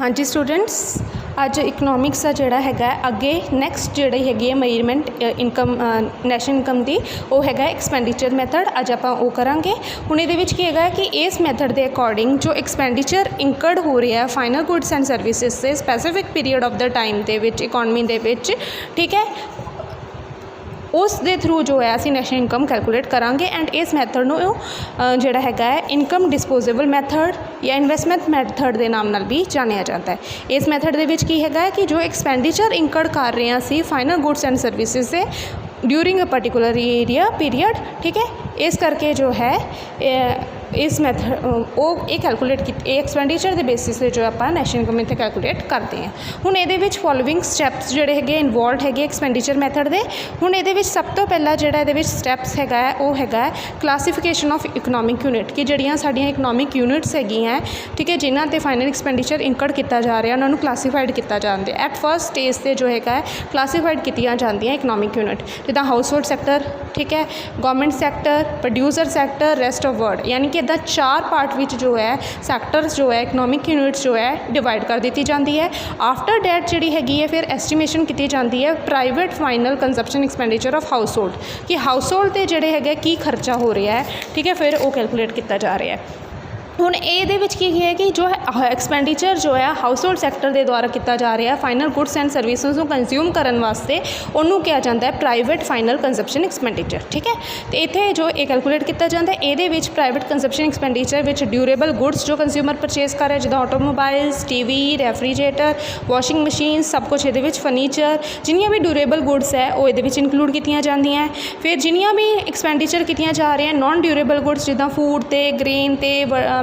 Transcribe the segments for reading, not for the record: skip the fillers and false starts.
हाँ जी स्टूडेंट्स, अज इकनॉमिक्स का जोड़ा है अगे नैक्सट जी है मेजरमेंट इनकम नैशनल इनकम की वो है एक्सपेंडिचर मैथड। अज आप करांगे। हुण ये की है कि इस मैथड के अकॉर्डिंग जो एक्सपेंडिचर इंकर्ड हो रहा है फाइनल गुड्स एंड सर्विसेज से specific period of the time के इकॉनमी के, ठीक है, उस दे थ्रू जो है असी नैशनल इनकम कैलकुलेट करांगे। एंड इस मैथड नूं जिहड़ा हैगा इनकम डिस्पोजेबल मैथड या इन्वेस्टमेंट मैथड के नाम नाल भी जानिया जाता है। इस मैथड दे विच की हैगा कि जो एक्सपेंडिचर इंकर्ड कर रहे हैं असी फाइनल गुड्स एंड सर्विसेज से during a particular area period, ठीक है, इस करके जो है इस मैथड वो ये कैलकुलेट की एक्सपेंडिचर के बेसिस से जो आप नैशनल इनकम इतने कैलकुलेट करते हैं। हुण ये फॉलोइंग स्टैप्स जोड़े है इनवॉल्व है एक्सपेंडिचर मैथड के। हुण ये सब तो पहला जोड़ा ये स्टैप्स है वो है क्लासीफिकेशन ऑफ इकनॉमिक यूनिट कि जड़ियाँ साडियाँ इकनॉमिक यूनिट्स हैगियां, ठीक है, जिन्हां ते फाइनल एक्सपेंडिचर इंकर्ड किया जा रहा उन्होंने क्लासीफाइड किया जाता है। एट फर्स्ट स्टेज से जो है क्लासीफाइड कीतियां जांदियां इकनॉमिक यूनिट जिदा हाउस होल्ड सैक्टर, ठीक है, government sector, producer sector, rest of world, यानी कि इदा चार पार्ट विच जो है सैक्टर्स जो है इकनॉमिक यूनिट्स जो है डिवाइड कर दी जाती है। आफ्टर डैट जी हैगी है फिर एस्टीमेशन की जाती है private final consumption expenditure of house hold कि हाउस होल्ड के जोड़े है की खर्चा हो रहा है, ठीक है, फिर वो कैलकुलेट किया जा रहा है। हुण ये की है कि जो है एक्सपेंडिचर जो है हाउस होल्ड सैक्टर के द्वारा किया जा रहा है फाइनल गुड्स एंड सर्विसेज को कंज्यूम करने वास्ते उन्होंने कहा जाता है प्राइवेट फाइनल कंजप्शन एक्सपेंडिचर, ठीक है। तो इत्थे जो ये कैलकुलेट किया जाता है ये private consumption expenditure which durable goods जो कंज्यूमर परचेज कर रहे जिदा automobiles, TV, refrigerator, washing machine, सब कुछ ये फर्नीचर जिन्नियां भी ड्यूरेबल गुड्स है वो ये इंकलूड की जांदियां। फिर जिन्नियां भी एक्सपेंडिचर की जा रही हैं नॉन ड्यूरेबल गुड्स जिदा फूड ते, ग्रेन ते,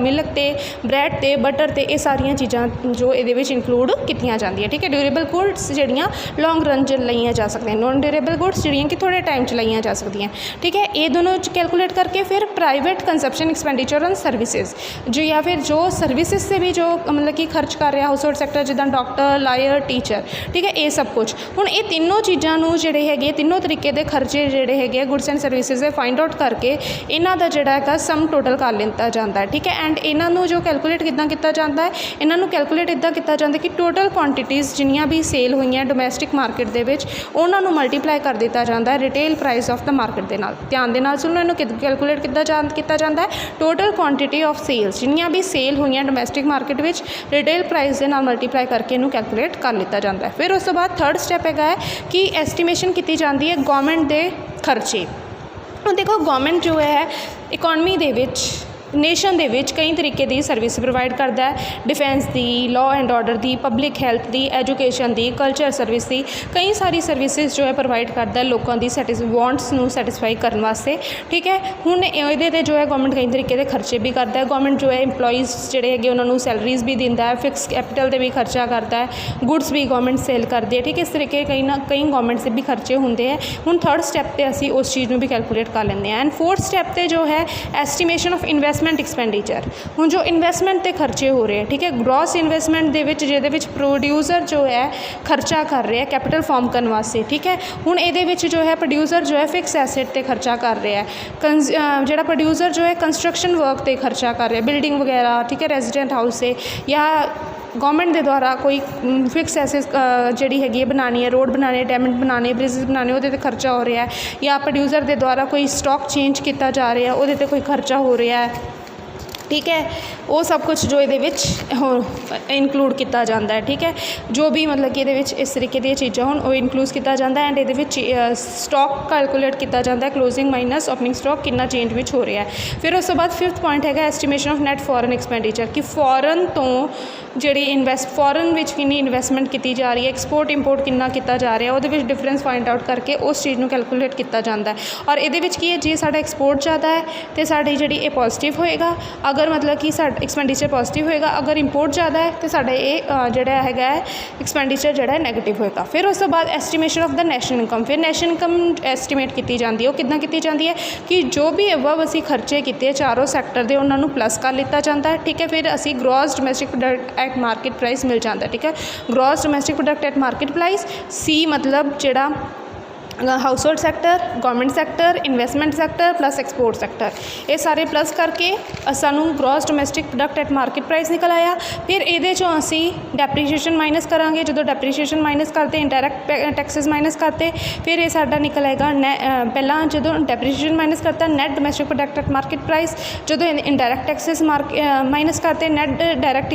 मिल्क ते, ब्रैड ते, बटर ते, ये सारिया चीज़ां जो ये इंकलूड की जाती है, ठीक है। ड्यूरेबल गुड्स जड़ियाँ लॉन्ग रन च लईयां जा सकती हैं, नॉन ड्यूरेबल गुड्स जड़ियाँ कि थोड़े टाइम च लईयां जा सकती हैं, ठीक है। ये दोनों कैलकुलेट करके फिर private consumption expenditure on services जो या फिर जो सर्विसेज से भी जो मतलब कि खर्च कर रहा हाउस होल्ड सैक्टर जिदा डॉक्टर, लायर, टीचर, ठीक है, ये सब कुछ। हुण ये तीनों चीज़ों जोड़े है तीनों तरीके के खर्चे जोड़े है goods and services find out करके इन्हों का जोड़ा है सम टोटल कर लिया जाता है, ठीक है। एंड इन्हों जो कैलकुलेट कितना किया जाता है इन्हों कैलकुलेट इदा किया जाता है कि टोटल क्वांटिटीज़ जिन्नियां भी सेल हुई डोमैसटिक मार्केट के उन्होंने मल्टीप्लाई कर दिया जाता है retail price of the market के नाल। ध्यान के नाल सुनो, इन्हों कैलकुलेट किया जाता है टोटल क्वांटिटी ऑफ सेल्स जिन्नियां भी सेल हुई डोमैसटिक मार्केट में रिटेल प्राइस के नाल मल्टीप्लाई करके इन्हों कैलकुलेट कर लिया जाता है। फिर उस तो बाद थर्ड स्टैप है कि एस्टीमेशन की जाती है गवर्नमेंट के खर्चे। देखो गवर्नमेंट जो है इकॉनमी दे नेशन दे विच कई तरीके की सर्विस प्रोवाइड करता है, डिफेंस की, लॉ एंड ऑर्डर की, पब्लिक हैल्थ की, एजुकेशन की, कल्चर सर्विस की, कई सारी सर्विसेज जो है प्रोवाइड करता है लोगों की वांट्स नू सैटिस्फाई करने वास्ते, ठीक है। हुण ये जो है गवर्नमेंट कई तरीके के खर्चे भी करता है। गवर्नमेंट जो है इंप्लॉइज़ जोड़े है उन्होंने सैलरीज भी दिंदा है, फिक्स कैपिटल से भी खर्चा करता है, गुड्स भी गवर्नमेंट सेल करती है, ठीक है। इस तरीके कई गवर्नमेंट से भी खर्चे होंगे हैं। हुण थर्ड स्टैप पर असी उस चीज़ भी कैलकुलेट कर लेंगे हैं। एंड फोर्थ स्टैप पर जो है एस्टीमेशन ऑफ इन्वेस्टमेंट एक्सपेंडिचर। हुण जो इन्वेस्टमेंट के खर्चे हो रहे हैं, ठीक है, ग्रॉस इन्वेस्टमेंट दे विच जिहदे विच प्रोड्यूसर जो है खर्चा कर रहे हैं कैपिटल फॉर्म करने वास्ते, ठीक है। हुण इहदे विच जो है प्रोड्यूसर जो है फिक्स एसेट ते खर्चा कर रहा है, जिहड़ा प्रोड्यूसर जो है कंस्ट्रक्शन वर्क ते खर्चा कर रहा है, बिल्डिंग वगैरह, ठीक है, रेजिडेंट हाउस से या गवर्नमेंट के द्वारा कोई फिक्स एसेस जी हैगी बनानी है, रोड बनाने, डैम बनाने, ब्रिजेस बनाने, वो खर्चा हो रहा है, या प्रोड्यूसर के द्वारा कोई स्टॉक चेंज किया जा रहा है वो कोई खर्चा हो रहा है, ठीक है। वो सब कुछ जो ये इंकलूड किया जाता है, ठीक है। जो भी मतलब कि ये इस तरीके दी चीज़ां होन वो इंकलूड किया जाता है। एंड ये स्टॉक कैलकुलेट किया जाता है क्लोजिंग माइनस ओपनिंग स्टॉक कितना चेंज विच हो रहा है। फिर उस तो बाद फिफ्थ पॉइंट है estimation of net foreign expenditure कि फॉरन तो जी फॉरन विच कितनी इन्वेस्टमेंट की जा रही है, एक्सपोर्ट इंपोर्ट कितना किया जा रहा है, वो डिफरेंस फाइंड आउट करके उस चीज़ को कैलकुलेट किया जाता है। और ये की है जे साडा एक्सपोर्ट ज़्यादा है तो साड़ी जी पॉजिटिव होएगा, अगर मतलब कि एक्सपेंडिचर पॉजिटिव होएगा, अगर इंपोर्ट ज़्यादा है तो साढ़े ये जोड़ा है एक्सपेंडिचर जोड़ा नेगेटिव होएगा। फिर उस तो बाद estimation of the national income. फिर नैशनल इनकम एस्टीमेट की जाती है वो कितना की जाती है कि जो भी अबव असी खर्चे किए चारों सैक्टर के उन्होंने प्लस कर लिया जाता है, ठीक है। फिर असी gross domestic product at market price मिल जाता है, ठीक है। Gross domestic product at market price सी मतलब जोड़ा household sector, government sector, investment sector plus export sector, ये सारे प्लस करके सानू gross domestic product at market price निकल आया। फिर ये असी डेप्रीशीएशन माइनस करांगे, जो डेप्रीशीएशन माइनस करते इंडायरैक्ट टैक्सेस माइनस करते, फिर ये साडा निकल आएगा पहला जो डेप्रीशीएशन माइनस करता net domestic product at market price, जो इंडायरैक्ट टैक्सेस माइनस करते नैट डायरैक्ट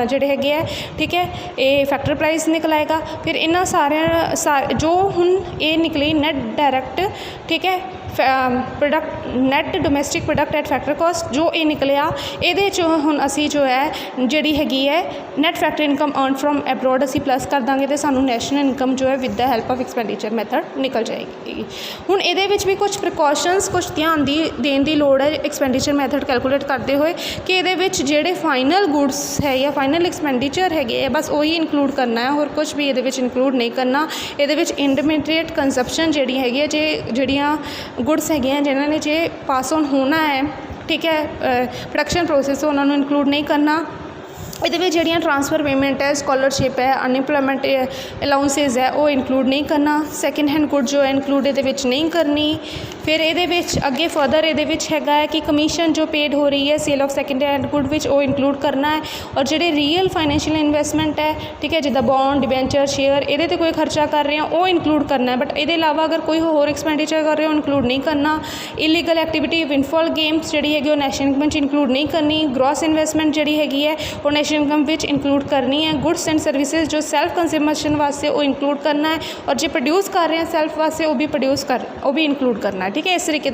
जोड़े है, ठीक है, ये फैक्टर प्राइस निकल आएगा। फिर इन्होंने सारे जो हुण ये निकले नेट डायरैक्ट, ठीक है, product net domestic product at factor cost, जो ये निकलिया ये हुण असी जो है जी हैगी है net factor income earn from abroad असी प्लस कर देंगे तो सानू नैशनल इनकम जो है with the help of expenditure method निकल जाएगी। हुण ये भी कुछ प्रिकॉशनस कुछ ध्यान देने की लोड़ है एक्सपेंडिचर मैथड कैलकुलेट करते हुए कि ये जोड़े फाइनल गुड्स है या फाइनल एक्सपेंडिचर है बस वही इनकलूड करना है, और कुछ भी ये इनकलूड नहीं करना। ये इंटरमीडिएट कंजप्शन जी हैगी जे जड़ियाँ गुड्स है जिन्होंने जे पास ऑन होना है, ठीक है, प्रोडक्शन प्रोसेस उन्होंने इनकलूड नहीं करना। ये जड़ियाँ ट्रांसफर पेमेंट है, स्कॉलरशिप है, अनएम्पलॉयमेंट अलाउंसेज है वो इनकलूड नहीं करना। सैकेंड हैंड गुड जो है इनकलूड ये नहीं करनी। फिर ये अगे फर्दर ये है कि कमीशन जो पेड हो रही है sale of second hand good which वो इनकलूड करना है। और जोड़े रीयल फाइनैशियल इन्वेस्टमेंट है, ठीक है, जिदा बॉन्ड डिबेंचर शेयर ये कोई खर्चा कर रहे हैं वो इनकलूड करना है, बट ये अलावा अगर कोई होर एक्सपेंडिचर कर रहे हो इनकलूड नहीं करना। इलीगल एक्टिविटी विंडफॉल गेम्स जी है नैशनल इनकम इनकलूड नहीं करनी। ग्रॉस इन्वेस्टमेंट जी हैगी है वो नैशनल इनकम विच इनकलूड करनी है। गुड्स एंड सर्विसेज जो सैल्फ कंजम्पशन वास्ते वो इनकलूड करना है, और जो प्रोड्यूस कर रहे हैं सैल्फ वास्ते वो भी इनकलूड करना है, ठीक है। इस तरीके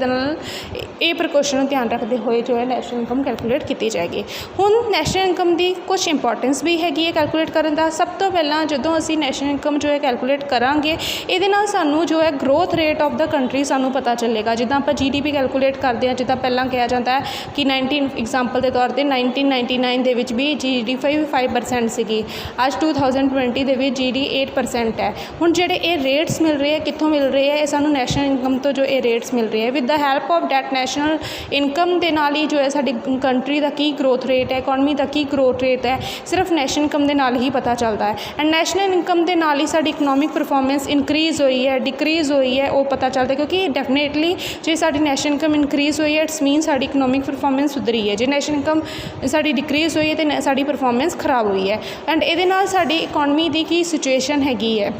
ये प्रिकॉशन को ध्यान रखते हुए जो है नैशनल इनकम कैलकुलेट की जाएगी। हुण नैशनल इनकम की कुछ इंपॉर्टेंस भी हैगी है कैलकुलेट करने का। सब तो पहला जो असी नैशनल इनकम जो है कैलकुलेट करांगे ये सानू जो है growth rate of the country सानू पता चलेगा। जिदा आप GDP कैलकुलेट करते हैं, जिदा पहला कहा जाता है कि 19 एग्जाम्पल के तौर पर 1999 के भी GDP 5% सी, अज 2020 के GDP 8% है। हुण जेडे ये रेट्स मिल रहे हैं कितों मिल रहे हैं, सानू नैशनल इनकम तो जो ये रेट्स मिल रहे हैं with the help of that national income के नाल ही जो है साडी कंट्री का की ग्रोथ रेट है, इकॉनमी का की ग्रोथ रेट है, सिर्फ नैशनल इनकम के नाल ही पता चलता है। एंड नैशनल इनकम के नाल ही साडी इकनॉमिक परफॉर्मेंस इंक्रीज़ हुई है डिक्रीज़ हुई है वो पता चलता है, क्योंकि डेफिनेटली जो साडी नैशनल इनकम इंक्रीज़ हुई है it's mean sari economic performance सुधरी है। जो नैशनल इनकम साडी डिक्रीज़ हुई है तो साडी परफॉर्मेंस खराब हुई है। एंड ये साडी इकॉनमी की की सिचुएशन हैगी है,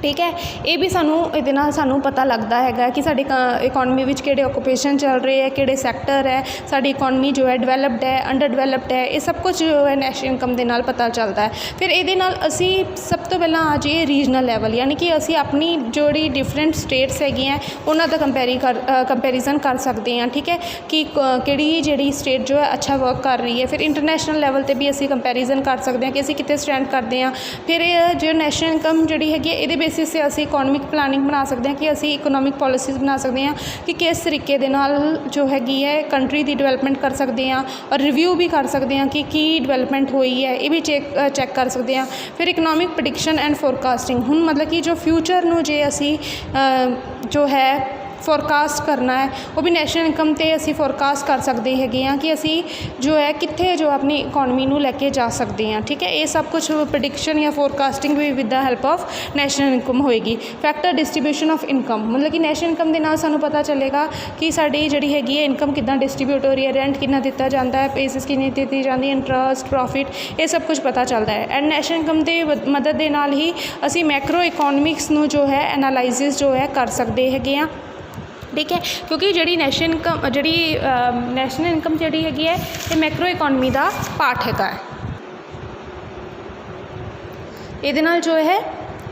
ठीक है, ये भी सानू पता लगता है कि साडी इकॉनमी में किहड़े ऑक्यूपेशन चल रहे हैं, किहड़े सैक्टर है, साडी इकॉनमी जो है डिवेलप्ड है अंडर डिवेलप्ड है, ये सब कुछ जो है नैशनल इनकम के नाल पता चलता है। फिर ये असी सब तो पहला आ जाइए रीजनल लैवल, यानी कि असी अपनी जोड़ी डिफरेंट स्टेट्स हैगियां उन्हों का कंपैरिजन कर सकते हैं, ठीक है, कि किहड़ी जिहड़ी स्टेट जो है अच्छा वर्क कर रही है। फिर इंटरनेशनल लैवल पर भी असी कंपैरिजन कर सकते हैं कि असी कितने स्टैंड करते हैं। फिर जो नैशनल इनकम जिहड़ी हैगी ये बेसिस से असी इकोनॉमिक प्लानिंग बना सकते हैं कि असी इकोनॉमिक पॉलिसीज़ बना सकते हैं कि किस तरीके दे नाल जो हैगी है कंट्री की डिवेलपमेंट कर सकते हैं, और रिव्यू भी कर सकते हैं कि की डिवेलपमेंट हुई है ये भी चैक कर सकते हैं। फिर इकोनॉमिक प्रेडिक्शन एंड फोरकास्टिंग, हुण मतलब कि जो फ्यूचर नूं जे असी जो है फोरकास्ट करना है वो भी नैशनल इनकम ते असी फोरकास्ट कर सकते हैं कि असी जो है कित्थे जो अपनी इकॉनमी नूं लैके जा सकते हैं, ठीक है। ये सब कुछ प्रेडिक्शन या फोरकास्टिंग भी with the help of national income होएगी। फैक्टर डिस्ट्रीब्यूशन ऑफ इनकम, मतलब कि नैशनल इनकम के नाल सानू पता चलेगा कि साडी जिहड़ी हैगी है इनकम कितना डिस्ट्रीब्यूट हो रही है, रेंट कितना दिता जाता है, पेसिस कितनी दी जाती है, इंटरस्ट प्रॉफिट ये सब कुछ पता चलता है। एंड नैशनल इनकम की मदद के नाल ही असी मैक्रो इकोनॉमिक्स नूं जो है एनालाइसिस जो है कर सकते हैं, ठीक है, क्योंकि जी नैशनल इनकम जी हैगी है ये मैक्रो इकोनॉमी का पार्ट है। ये जो है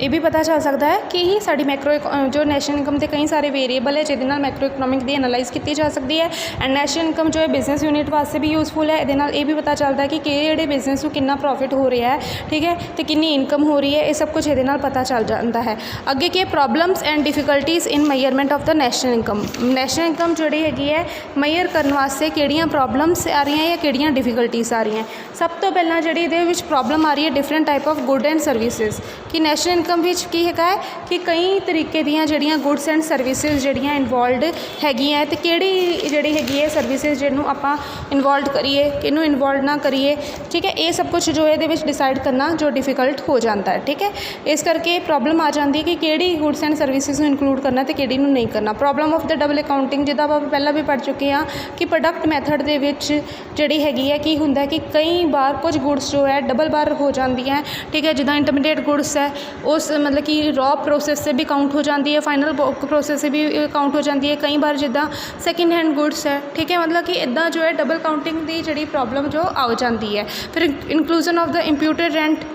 ये भी पता चल सकता है कि ही साड़ी मैक्रो जो नैशनल इनकम के कई सारे वेरीएबल है जिहदे नाल मैक्रो इकोनॉमिक की एनालाइज की जा सकती है। एंड नैशनल इनकम जो है बिजनेस यूनिट वास्ते भी यूजफुल है, ये भी पता चलता है कि किहड़े बिजनेस को कितना प्रॉफिट हो रहा है, ठीक है, तो कितनी इनकम हो रही है, ये सब कुछ ये पता चल जाता है। अगे के problems and difficulties in measurement of the national income, national income जी हैगी है मेजर करने वास्ते किहड़ियां प्रॉब्लम्स आ रही हैं या किहड़ियां डिफिकल्टीज़ आ रही हैं। सब तो पहला जी प्रॉब्लम आ रही है different type of good and services, कि नैशनल ਇਨਕਮ ਵਿੱਚ ਕੀ ਹੈਗਾ ਹੈ ਕਿ ਕਈ ਤਰੀਕੇ ਦੀਆਂ ਜਿਹੜੀਆਂ ਗੁੱਡਸ ਐਂਡ ਸਰਵਿਸਿਜ਼ ਜਿਹੜੀਆਂ ਇਨਵੋਲਵਡ ਹੈਗੀਆਂ ਅਤੇ ਕਿਹੜੀ ਜਿਹੜੀ ਹੈਗੀ ਹੈ ਸਰਵਿਸਿਜ਼ ਜਿਹਨੂੰ ਆਪਾਂ ਇਨਵੋਲਵ ਕਰੀਏ ਕਿਹਨੂੰ ਇਨਵੋਲਵ ਨਾ ਕਰੀਏ, ਠੀਕ ਹੈ। ਇਹ ਸਭ ਕੁਛ ਜੋ ਇਹਦੇ ਵਿੱਚ ਡਿਸਾਈਡ ਕਰਨਾ ਜੋ ਡਿਫਿਕਲਟ ਹੋ ਜਾਂਦਾ ਹੈ, ਠੀਕ ਹੈ। ਇਸ ਕਰਕੇ ਪ੍ਰੋਬਲਮ ਆ ਜਾਂਦੀ ਹੈ ਕਿ ਕਿਹੜੀ ਗੁੱਡਸ ਐਂਡ ਸਰਵਿਸਿਜ਼ ਨੂੰ ਇਨਕਲੂਡ ਕਰਨਾ ਅਤੇ ਕਿਹੜੀ ਨੂੰ ਨਹੀਂ ਕਰਨਾ। Problem of the double accounting, ਜਿੱਦਾਂ ਆਪਾਂ ਪਹਿਲਾਂ ਵੀ ਪੜ੍ਹ ਚੁੱਕੇ ਹਾਂ ਕਿ ਪ੍ਰੋਡਕਟ ਮੈਥਡ ਦੇ ਵਿੱਚ ਜਿਹੜੀ ਹੈਗੀ ਹੈ ਕੀ ਹੁੰਦਾ ਕਿ ਕਈ ਵਾਰ ਕੁਝ ਗੁੱਡਸ ਜੋ ਹੈ ਡਬਲ ਬਾਰ ਹੋ ਜਾਂਦੀਆਂ, ਠੀਕ ਹੈ। ਜਿੱਦਾਂ ਇੰਟਰਮੀਡੀਏਟ ਗੁੱਡਸ ਹੈ ਉਸ ਮਤਲਬ ਕਿ ਰॉ ਪ੍ਰੋਸੈਸ 'ਤੇ ਵੀ ਕਾਊਂਟ ਹੋ ਜਾਂਦੀ ਹੈ, ਫਾਈਨਲ ਪ੍ਰੋਸੈਸ 'ਤੇ ਵੀ ਕਾਊਂਟ ਹੋ ਜਾਂਦੀ ਹੈ। ਕਈ ਵਾਰ ਜਿੱਦਾਂ ਸੈਕਿੰਡ ਹੈਂਡ ਗੁੱਡਸ ਹੈ, ਠੀਕ ਹੈ। ਮਤਲਬ ਕਿ ਇੱਦਾਂ ਜੋ ਹੈ ਡਬਲ ਕਾਊਂਟਿੰਗ ਦੀ ਜਿਹੜੀ ਪ੍ਰੋਬਲਮ ਜੋ ਆ ਜਾਂਦੀ ਹੈ। ਫਿਰ ਇਨਕਲੂਜ਼ਨ ਆਫ ਦ ਇੰਪਿਊਟਡ ਰੈਂਟ,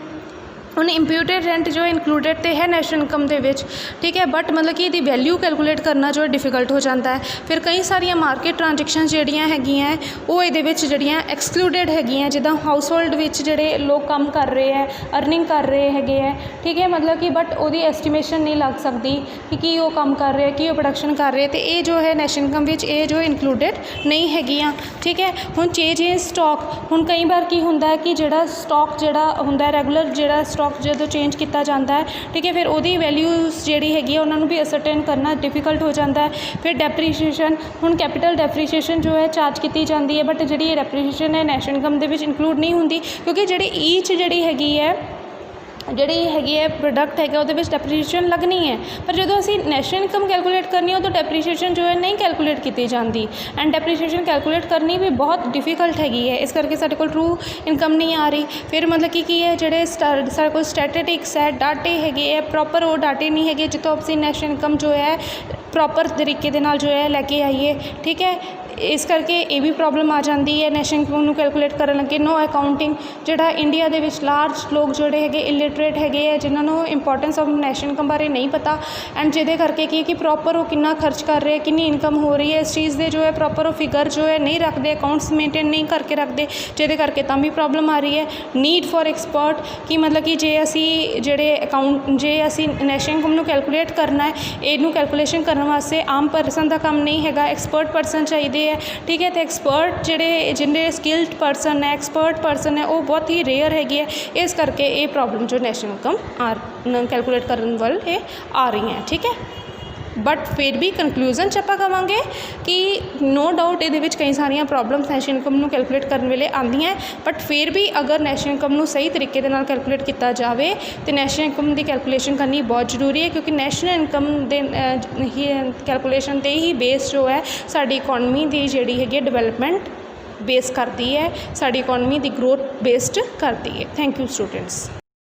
ਹੁਣ ਇੰਪਿਊਟਡ ਰੈਂਟ ਜੋ ਇਨਕਲੂਡਡ ਤੇ ਹੈ ਨੈਸ਼ਨਲ ਇਨਕਮ ਦੇ ਵਿੱਚ, ਠੀਕ ਹੈ। ਬਟ ਮਤਲਬ ਕਿ ਇਹਦੀ ਵੈਲਿਊ ਕੈਲਕੂਲੇਟ ਕਰਨਾ ਜੋ ਡਿਫਿਕਲਟ ਹੋ ਜਾਂਦਾ ਹੈ। ਫਿਰ ਕਈ ਸਾਰੀਆਂ ਮਾਰਕੀਟ ਟ੍ਰਾਂਜੈਕਸ਼ਨ ਜਿਹੜੀਆਂ ਹੈਗੀਆਂ ਉਹ ਇਹਦੇ ਵਿੱਚ ਜਿਹੜੀਆਂ ਐਕਸਕਲੂਡਡ ਹੈਗੀਆਂ, ਜਿੱਦਾਂ ਹਾਊਸ ਹੋਲਡ ਵਿੱਚ ਜਿਹੜੇ ਲੋਕ ਕੰਮ ਕਰ ਰਹੇ ਹੈ, ਅਰਨਿੰਗ ਕਰ ਰਹੇ ਹੈਗੇ ਹੈ, ਠੀਕ ਹੈ। ਮਤਲਬ ਕਿ ਬਟ ਉਹਦੀ ਐਸਟੀਮੇਸ਼ਨ ਨਹੀਂ ਲੱਗ ਸਕਦੀ ਕਿ ਕੀ ਉਹ ਕੰਮ ਕਰ ਰਿਹਾ, ਕੀ ਉਹ ਪ੍ਰੋਡਕਸ਼ਨ ਕਰ ਰਹੇ, ਅਤੇ ਇਹ ਜੋ ਹੈ ਨੈਸ਼ਨਲ ਇਨਕਮ ਵਿੱਚ ਇਹ ਜੋ ਇਨਕਲੂਡਡ ਨਹੀਂ ਹੈਗੀਆਂ, ਠੀਕ ਹੈ। ਹੁਣ ਚੇਂਜ ਇਨ ਸਟਾਕ, ਹੁਣ ਕਈ ਵਾਰ ਕੀ ਹੁੰਦਾ ਹੈ ਕਿ ਜਿਹੜਾ ਸਟਾਕ ਜਿਹੜਾ ਹੁੰਦਾ ਰੈਗੂਲਰ ਜਿਹੜਾ ਸਟਾਕ ਜਦੋਂ ਚੇਂਜ ਕੀਤਾ ਜਾਂਦਾ ਹੈ, ਠੀਕ ਹੈ, ਫਿਰ ਉਹਦੀ ਵੈਲਿਊਜ਼ ਜਿਹੜੀ ਹੈਗੀ ਹੈ ਉਹਨਾਂ ਨੂੰ ਵੀ ਅਸਰਟੇਨ ਕਰਨਾ ਡਿਫਿਕਲਟ ਹੋ ਜਾਂਦਾ ਹੈ। ਫਿਰ ਡੈਪਰੀਸ਼ੀਏਸ਼ਨ, ਹੁਣ ਕੈਪੀਟਲ ਡੈਪਰੀਸ਼ੀਏਸ਼ਨ ਜੋ ਹੈ ਚਾਰਜ ਕੀਤੀ ਜਾਂਦੀ ਹੈ, ਬਟ ਜਿਹੜੀ ਡੈਪਰੀਸ਼ੀਏਸ਼ਨ ਹੈ ਨੈਸ਼ਨਲ ਇਨਕਮ ਦੇ ਵਿੱਚ ਇਨਕਲੂਡ ਨਹੀਂ ਹੁੰਦੀ, ਕਿਉਂਕਿ ਜਿਹੜੀ ਜਿਹੜੀ ਹੈਗੀ ਹੈ ਪ੍ਰੋਡਕਟ ਹੈਗਾ ਉਹਦੇ ਵਿੱਚ ਡੈਪਰੀਸ਼ੀਏਸ਼ਨ ਲੱਗਣੀ ਹੈ। ਪਰ ਜਦੋਂ ਅਸੀਂ ਨੈਸ਼ਨਲ ਇਨਕਮ ਕੈਲਕੂਲੇਟ ਕਰਨੀ ਉਦੋਂ ਡੈਪਰੀਸ਼ੀਏਸ਼ਨ ਜੋ ਹੈ ਨਹੀਂ ਕੈਲਕੂਲੇਟ ਕੀਤੀ ਜਾਂਦੀ, ਐਂਡ ਡੈਪਰੀਸ਼ੀਏਸ਼ਨ ਕੈਲਕੂਲੇਟ ਕਰਨੀ ਵੀ ਬਹੁਤ ਡਿਫਿਕਲਟ ਹੈਗੀ ਹੈ। ਇਸ ਕਰਕੇ ਸਾਡੇ ਕੋਲ ਟਰੂ ਇਨਕਮ ਨਹੀਂ ਆ ਰਹੀ। ਫਿਰ ਮਤਲਬ ਕਿ ਕੀ ਹੈ ਜਿਹੜੇ ਸਾਡੇ ਕੋਲ ਸਟੈਟਿਸਟਿਕਸ ਹੈ, ਡਾਟੇ ਹੈਗੇ ਹੈ, ਪ੍ਰੋਪਰ ਉਹ ਡਾਟੇ ਨਹੀਂ ਹੈਗੇ ਜਿੱਥੋਂ ਅਸੀਂ ਨੈਸ਼ਨਲ ਇਨਕਮ ਜੋ ਹੈ ਪ੍ਰੋਪਰ ਤਰੀਕੇ ਦੇ ਨਾਲ ਜੋ ਹੈ ਲੈ ਕੇ ਆਈਏ, ਠੀਕ ਹੈ। ਇਸ ਕਰਕੇ ਇਹ ਵੀ ਪ੍ਰੋਬਲਮ ਆ ਜਾਂਦੀ ਹੈ ਨੈਸ਼ਨਲ ਇਨਕਮ ਨੂੰ ਕੈਲਕੂਲੇਟ ਕਰਨ ਲੱਗੇ। ਨੋ ਅਕਾਊਂਟਿੰਗ, ਜਿਹੜਾ ਇੰਡੀਆ ਦੇ ਵਿੱਚ ਲਾਰਜ ਲੋਕ ਜਿਹੜੇ ਹੈਗੇ ਇਲਿਟਰੇਟ ਹੈਗੇ ਹੈ, ਜਿਨ੍ਹਾਂ ਨੂੰ ਇੰਪੋਰਟੈਂਸ ਆਫ ਨੈਸ਼ਨਲ ਇਨਕਮ ਬਾਰੇ ਨਹੀਂ ਪਤਾ, ਐਂਡ ਜਿਹਦੇ ਕਰਕੇ ਕੀ ਹੈ ਕਿ ਪ੍ਰੋਪਰ ਉਹ ਕਿੰਨਾ ਖਰਚ ਕਰ ਰਹੇ, ਕਿੰਨੀ ਇਨਕਮ ਹੋ ਰਹੀ ਹੈ, ਇਸ ਚੀਜ਼ ਦੇ ਜੋ ਹੈ ਪ੍ਰੋਪਰ ਉਹ ਫਿਗਰ ਜੋ ਹੈ ਨਹੀਂ ਰੱਖਦੇ, ਅਕਾਊਂਟਸ ਮੇਨਟੇਨ ਨਹੀਂ ਕਰਕੇ ਰੱਖਦੇ, ਜਿਹਦੇ ਕਰਕੇ ਤਾਂ ਵੀ ਪ੍ਰੋਬਲਮ ਆ ਰਹੀ ਹੈ। ਨੀਡ ਫॉर ਐਕਸਪਰਟ, ਕਿ ਮਤਲਬ ਕਿ ਜੇ ਅਸੀਂ ਜੇ ਅਸੀਂ ਨੈਸ਼ਨਲ ਇਨਕਮ ਨੂੰ ਕੈਲਕੂਲੇਟ ਕਰਨਾ ਹੈ, ਇਹਨੂੰ ਕੈਲਕੂਲੇਸ਼ਨ ਕਰਨ ਵਾਸਤੇ ਆਮ ਪਰਸਨ ਦਾ ਕੰਮ ਨਹੀਂ ਹੈਗਾ, ਐਕਸਪਰਟ ਪਰਸਨ ਚਾਹੀਦੇ ਹੈ, ਠੀਕ ਹੈ। ਅਤੇ ਐਕਸਪਰਟ ਜਿਹੜੇ ਸਕਿਲਡ ਪਰਸਨ ਹੈ, ਐਕਸਪਰਟ ਪਰਸਨ ਹੈ, ਉਹ ਬਹੁਤ ਹੀ ਰੇਅਰ ਹੈਗੀ ਹੈ। ਇਸ ਕਰਕੇ ਇਹ ਪ੍ਰੋਬਲਮ ਜੋ ਨੈਸ਼ਨਲ ਇਨਕਮ ਕੈਲਕੂਲੇਟ ਕਰਨ ਵੱਲ ਇਹ ਆ ਰਹੀਆਂ, ਠੀਕ ਹੈ। ਬਟ ਫਿਰ ਵੀ ਕਨਕਲੂਜ਼ਨ 'ਚ ਆਪਾਂ ਕਹਾਂਗੇ ਕਿ ਨੋ ਡਾਊਟ ਇਹਦੇ ਵਿੱਚ ਕਈ ਸਾਰੀਆਂ ਪ੍ਰੋਬਲਮਸ ਨੈਸ਼ਨਲ ਇਨਕਮ ਨੂੰ ਕੈਲਕੂਲੇਟ ਕਰਨ ਵੇਲੇ ਆਉਂਦੀਆਂ, ਬਟ ਫਿਰ ਵੀ ਅਗਰ ਨੈਸ਼ਨਲ ਇਨਕਮ ਨੂੰ ਸਹੀ ਤਰੀਕੇ ਦੇ ਨਾਲ ਕੈਲਕੂਲੇਟ ਕੀਤਾ ਜਾਵੇ ਤਾਂ ਨੈਸ਼ਨਲ ਇਨਕਮ ਦੀ ਕੈਲਕੂਲੇਸ਼ਨ ਕਰਨੀ ਬਹੁਤ ਜ਼ਰੂਰੀ ਹੈ, ਕਿਉਂਕਿ ਨੈਸ਼ਨਲ ਇਨਕਮ ਦੇ ਕੈਲਕੂਲੇਸ਼ਨ 'ਤੇ ਹੀ ਬੇਸ ਜੋ ਹੈ ਸਾਡੀ ਇਕੋਨਮੀ ਦੀ ਜਿਹੜੀ ਹੈਗੀ ਡਿਵੈਲਪਮੈਂਟ ਬੇਸ ਕਰਦੀ ਹੈ, ਸਾਡੀ ਇਕੋਨਮੀ ਦੀ ਗਰੋਥ ਬੇਸਡ ਕਰਦੀ ਹੈ। Thank you students.